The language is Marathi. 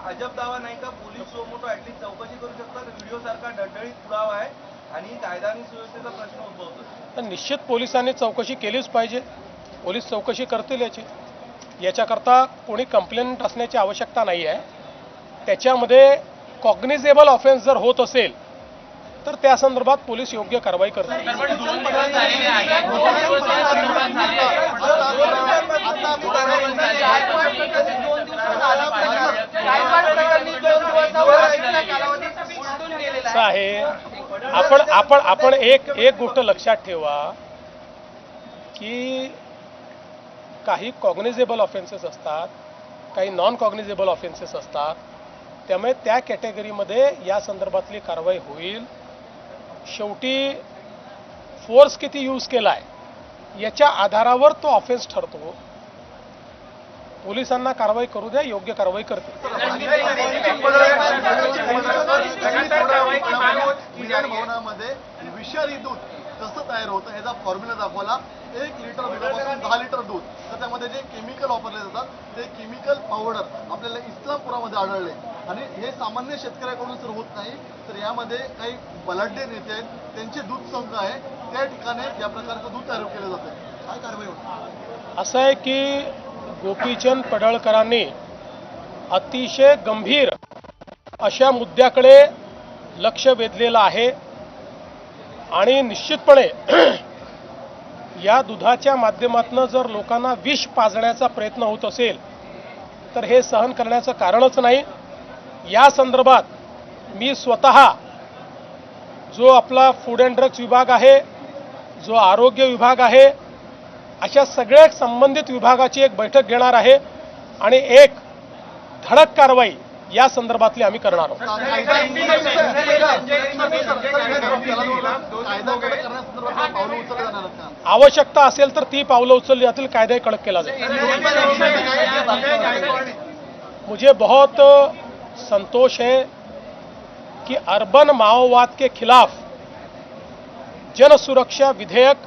अजब दावा नाही का पोलीस जो मोठा ऍटलीस्ट चौकशी करू शकतात, व्हिडिओ सारखा डळडळीत पुरावा आहे आणि कायदा आणि सुव्यवस्थेचा प्रश्न उद्भवतो. तर निश्चित पोलिसांनी चौकशी केलीच पाहिजे. पोलीस चौकशी करतील याच्याकरता कोणी कंप्लेंट असण्याची आवश्यकता नाही आहे. त्याच्यामध्ये कॉग्निजेबल ऑफेन्स जर होत असेल तर त्या संदर्भात पोलीस योग्य कारवाई करतील. आहे आपण एक गोष्ट लक्षात ठेवा की काही कॉग्निजेबल ऑफेन्सेस असतात, काही नॉन कॉग्निजेबल ऑफेन्सेस असतात. त्यामुळे त्या कॅटेगरीमध्ये या संदर्भातली कारवाई होईल. शेवटी फोर्स किती यूज केलाय याच्या आधारावर तो ऑफेन्स ठरतो. पोलिसांना कारवाई करू द्या, योग्य कारवाई करतील. भवनामध्ये विषारी दूध कसं तयार होतं ह्याचा फॉर्म्युला दाखवला. 1 लिटर दुधापासून 10 लिटर दूध, तर त्यामध्ये जे केमिकल वापरले जातात ते केमिकल पावडर आपल्याला इस्लामपुरामध्ये आढळले. आणि हे सामान्य शेतकऱ्याकडून जर होत नाही तर यामध्ये काही बलाढ्य नेते आहेत, त्यांचे दूध संघ आहे, त्या ठिकाणी या प्रकारचं दूध तयार केलं जातं. काय कारवाई होणार? असं आहे की गोपीचंद पडळकरांनी अतिशय गंभीर अशा मुद्द्याकडे लक्ष वेधलेलं आहे आणि निश्चितपणे या दुधाच्या माध्यमातून जर लोकांना विष पाजण्याचा प्रयत्न होत असेल तर हे सहन करण्याचं कारणच नाही. या संदर्भात मी स्वतः जो आपला फूड अँड ड्रग्स विभाग आहे, जो आरोग्य विभाग आहे, अशा सगळ्या संबंधित विभागाची एक बैठक घेणार आहे आणि एक धडक कारवाई या संदर्भातली आम्ही करणार आहोत. आवश्यकता असेल तर ती पावलं उचलली जातील, कायदा कडक केला जाईल. मुझे बहुत संतोष है कि अर्बन माओवाद के खिलाफ जन सुरक्षा विधेयक